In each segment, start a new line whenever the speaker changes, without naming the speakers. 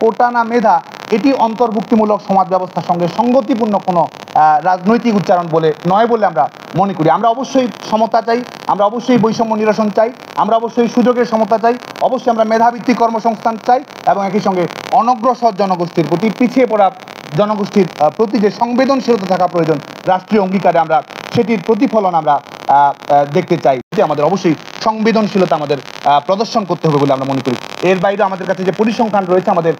কোটা না মেধা এটি অন্তর্ভুক্তিমূলক সমাজ ব্যবস্থার সঙ্গে সঙ্গতিপূর্ণ কোনো রাজনৈতিক উচ্চারণ বলে নয় বলে আমরা মনে করি। আমরা অবশ্যই সমতা চাই, আমরা অবশ্যই বৈষম্য নিরসন চাই, আমরা অবশ্যই সুযোগের সমতা চাই, অবশ্যই আমরা মেধাভিত্তিক কর্মসংস্থান চাই এবং একই সঙ্গে অনগ্রসর জনগোষ্ঠীর প্রতি, পিছিয়ে পড়া জনগোষ্ঠীর প্রতি যে সংবেদনশীলতা থাকা প্রয়োজন রাষ্ট্রীয় অঙ্গীকারে, আমরা সেটির প্রতিফলন আমরা দেখতে চাই। আমাদের অবশ্যই সংবেদনশীলতা আমাদের প্রদর্শন করতে হবে বলে আমরা মনে করি। এর বাইরে আমাদের কাছে যে পরিসংখ্যান রয়েছে, আমাদের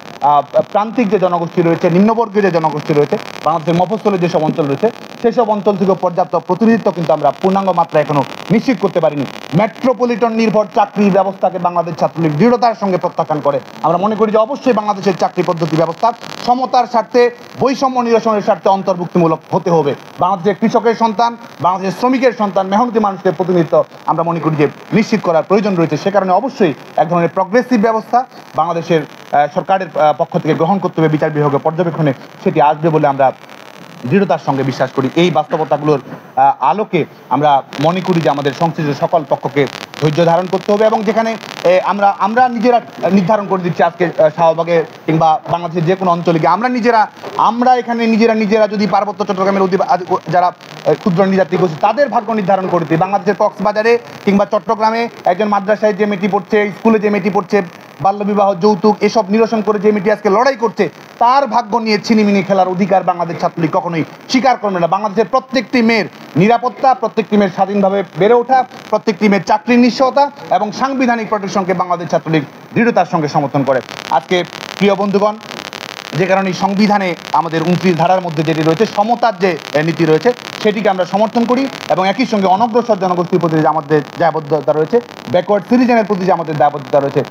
প্রান্তিক যে জনগোষ্ঠী রয়েছে, নিম্নবর্গীয় যে জনগোষ্ঠী রয়েছে, বাংলাদেশের মফস্বলের যেসব অঞ্চল রয়েছে, সেসব অঞ্চল থেকে পর্যাপ্ত প্রতিনিধিত্ব কিন্তু আমরা পূর্ণাঙ্গ মাত্রা এখনো নিশ্চিত করতে পারিনি। মেট্রোপলিটন নির্ভর চাকরি ব্যবস্থাকে বাংলাদেশ ছাত্রলীগ দৃঢ়তার সঙ্গে প্রত্যাখ্যান করে। আমরা মনে করি যে অবশ্যই বাংলাদেশের চাকরি পদ্ধতি ব্যবস্থা সমতার স্বার্থে, বৈষম্য নিরসনের স্বার্থে অন্তর্ভুক্তিমূলক হতে হবে। বাংলাদেশের কৃষকের সন্তান, বাংলাদেশের শ্রমিকের সন্তান, মেহনতি মানুষের প্রতিনিধিত্ব আমরা মনে করি যে নিশ্চিত করার প্রয়োজন রয়েছে। সে কারণে অবশ্যই এক ধরনের প্রগ্রেসিভ ব্যবস্থা বাংলাদেশের সরকারের পক্ষ থেকে গ্রহণ করতে হবে। বিচার বিভাগের পর্যবেক্ষণে সেটি আসবে বলে আমরা দৃঢ়তার সঙ্গে বিশ্বাস করি। এই বাস্তবতাগুলোর আলোকে আমরা মনে করি যে আমাদের সংশ্লিষ্ট সকল পক্ষকে ধৈর্য ধারণ করতে হবে এবং যেখানে আমরা নিজেরা নির্ধারণ করে দিচ্ছি আজকে শাহবাগে কিংবা বাংলাদেশের যে কোনো অঞ্চলে গিয়ে আমরা এখানে নিজেরা যদি পার্বত্য চট্টগ্রামের যারা ক্ষুদ্র নৃতাত্ত্বিক গোষ্ঠী তাদের ভাগ্য নির্ধারণ করে দিই, বাংলাদেশের কক্সবাজারে কিংবা চট্টগ্রামে একজন মাদ্রাসায় যে মেয়েটি পড়ছে, স্কুলে যে মেয়েটি পড়ছে, বাল্যবিবাহ, যৌতুক এসব নিরসন করে যে মেয়েটি আজকে লড়াই করছে, তার ভাগ্য নিয়ে ছিনিমিনি খেলার অধিকার বাংলাদেশ ছাত্রলীগ কখনোই স্বীকার করবে না। বাংলাদেশের প্রত্যেকটি মেয়ের নিরাপত্তা, প্রত্যেকটি মেয়ের স্বাধীনভাবে বেড়ে ওঠা, প্রত্যেকটি মেয়ের চাকরির নিশ্চয়তা এবং সাংবিধানিক প্রোটেকশনকে বাংলাদেশ ছাত্রলীগ দৃঢ়তার সঙ্গে সমর্থন করে। আজকে প্রিয় বন্ধুগণ, যে কারণে সংবিধানে আমাদের 29 ধারার মধ্যে যেটি রয়েছে, সমতার যে নীতি রয়েছে, সেটিকে আমরা সমর্থন করি এবং একই সঙ্গে অনগ্রসর জনগোষ্ঠীর প্রতি যে আমাদের দায়বদ্ধতা রয়েছে, ব্যাকওয়ার্ড সিটিজেনের প্রতি যে আমাদের দায়বদ্ধতা রয়েছে,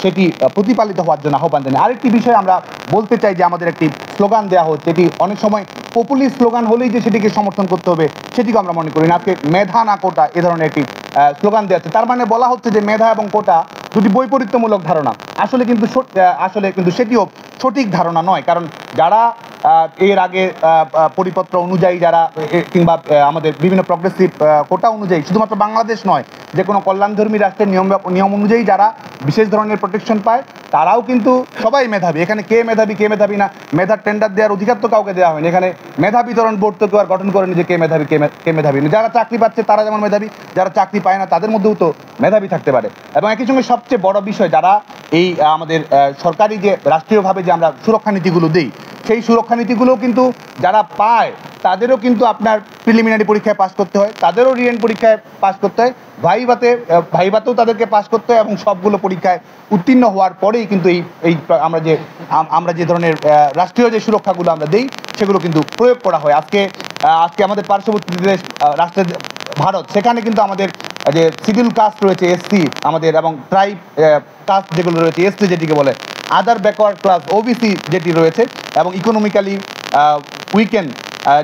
সেটি প্রতিপালিত হওয়ার জন্য আহ্বান জানাই। আরেকটি বিষয় আমরা বলতে চাই যে আমাদের একটি স্লোগান দেওয়া হচ্ছে, এটি অনেক সময় পপুলিস্ট স্লোগান হলেই যে সেটিকে সমর্থন করতে হবে সেটিকে আমরা মনে করি না। আজকে মেধা না কোটা এ ধরনের একটি স্লোগান দেওয়া হচ্ছে, তার মানে বলা হচ্ছে যে মেধা এবং কোটা দুটি বৈপরীত্যমূলক ধারণা। আসলে কিন্তু সেটিও সঠিক ধারণা নয়, কারণ যারা এর আগে পরিপত্র অনুযায়ী যারা কিংবা আমাদের বিভিন্ন প্রগ্রেসিভ কোটা অনুযায়ী, শুধুমাত্র বাংলাদেশ নয়, যে কোনো কল্যাণধর্মী রাষ্ট্রের নিয়ম অনুযায়ী যারা বিশেষ ধরনের প্রোটেকশন পায়, তারাও কিন্তু সবাই মেধাবী। এখানে কে মেধাবী না, মেধার টেন্ডার দেওয়ার অধিকার তো কাউকে দেওয়া হয়নি। এখানে মেধা বিতরণ বোর্ড তো কেউ আর গঠন করেনি যে কে মেধাবী না। যারা চাকরি পাচ্ছে তারা যেমন মেধাবী, যারা চাকরি পায় না তাদের মধ্যেও তো মেধাবী থাকতে পারে। এবং একই সঙ্গে সবচেয়ে বড় বিষয়, যারা এই আমাদের সরকারি যে রাষ্ট্রীয়ভাবে যে আমরা সুরক্ষা নীতিগুলো দিই, সেই সুরক্ষা নীতিগুলো কিন্তু যারা পায় তাদেরও কিন্তু আপনার প্রিলিমিনারি পরীক্ষায় পাস করতে হয়, তাদেরও রিটেন পরীক্ষায় পাস করতে হয়, ভাইভাতেও তাদেরকে পাস করতে হয় এবং সবগুলো পরীক্ষায় উত্তীর্ণ হওয়ার পরেই কিন্তু এই আমরা যে ধরনের রাষ্ট্রীয় যে সুরক্ষাগুলো আমরা দিই সেগুলো কিন্তু প্রয়োগ করা হয়। আজকে আমাদের পার্শ্ববর্তী দেশ রাষ্ট্রের ভারত, সেখানে কিন্তু আমাদের যে শিডিউল কাস্ট রয়েছে এসসি আমাদের, এবং ট্রাইব কাস্ট যেগুলো রয়েছে এসটি যেটিকে বলে, আদার ব্যাকওয়ার্ড ক্লাস ওবিসি যেটি রয়েছে, এবং ইকোনমিক্যালি উইকেন্ড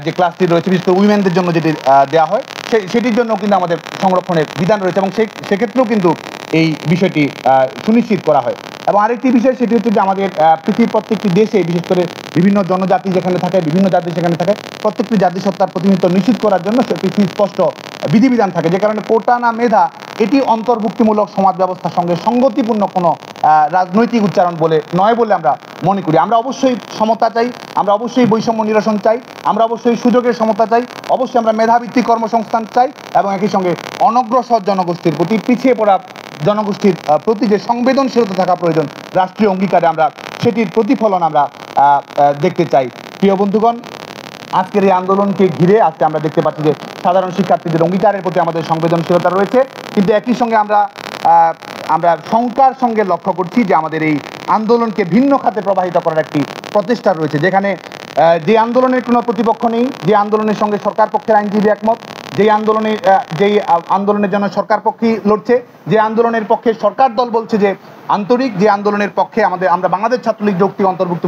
যে ক্লাসটি রয়েছে, বিশেষ করে উইমেনদের জন্য যেটি দেওয়া হয়, সেটির জন্য কিন্তু আমাদের সংরক্ষণের বিধান রয়েছে এবং সেক্ষেত্রেও কিন্তু এই বিষয়টি সুনিশ্চিত করা হয়। এবং আরেকটি বিষয়, সেটি হচ্ছে যে আমাদের পৃথিবীর প্রত্যেকটি দেশে, বিশেষ করে বিভিন্ন জনজাতি যেখানে থাকে, বিভিন্ন জাতি সেখানে থাকে, প্রত্যেকটি জাতিসত্তার প্রতিনিধিত্ব নিশ্চিত করার জন্য সেটি স্পষ্ট বিধিবিধান থাকে। যে কারণে কোটা না মেধা এটি অন্তর্ভুক্তিমূলক সমাজ ব্যবস্থার সঙ্গে সঙ্গতিপূর্ণ কোনো রাজনৈতিক উচ্চারণ বলে নয় বলে আমরা মনে করি। আমরা অবশ্যই সমতা চাই, আমরা অবশ্যই বৈষম্য নিরসন চাই, আমরা অবশ্যই সুযোগের সমতা চাই, অবশ্যই আমরা মেধাভিত্তিক কর্মসংস্থান চাই এবং একই সঙ্গে অনগ্রসর জনগোষ্ঠীর প্রতি, পিছিয়ে পড়া জনগোষ্ঠীর প্রতি যে সংবেদনশীলতা থাকা প্রয়োজন রাষ্ট্রীয় অঙ্গীকারে, আমরা সেটির প্রতিফলন আমরা দেখতে চাই। প্রিয় বন্ধুগণ, আজকের এই আন্দোলনকে ঘিরে আজকে আমরা দেখতে পাচ্ছি যে সাধারণ শিক্ষার্থীদের অঙ্গীকারের প্রতি আমাদের সংবেদনশীলতা রয়েছে, কিন্তু একই সঙ্গে আমরা শঙ্কার সঙ্গে লক্ষ্য করছি যে আমাদের এই আন্দোলনকে ভিন্ন খাতে প্রবাহিত করার একটি প্রচেষ্টা রয়েছে, যেখানে যে আন্দোলনের কোনো প্রতিপক্ষ নেই, যে আন্দোলনের সঙ্গে সরকার পক্ষের আইনজীবী একমত, যেই আন্দোলনের জন্য সরকার পক্ষই লড়ছে, যে আন্দোলনের পক্ষে সরকার দল বলছে যে আন্তরিক, যে আন্দোলনের পক্ষে আমরা বাংলাদেশ ছাত্রলীগ যৌক্তিক অন্তর্ভুক্ত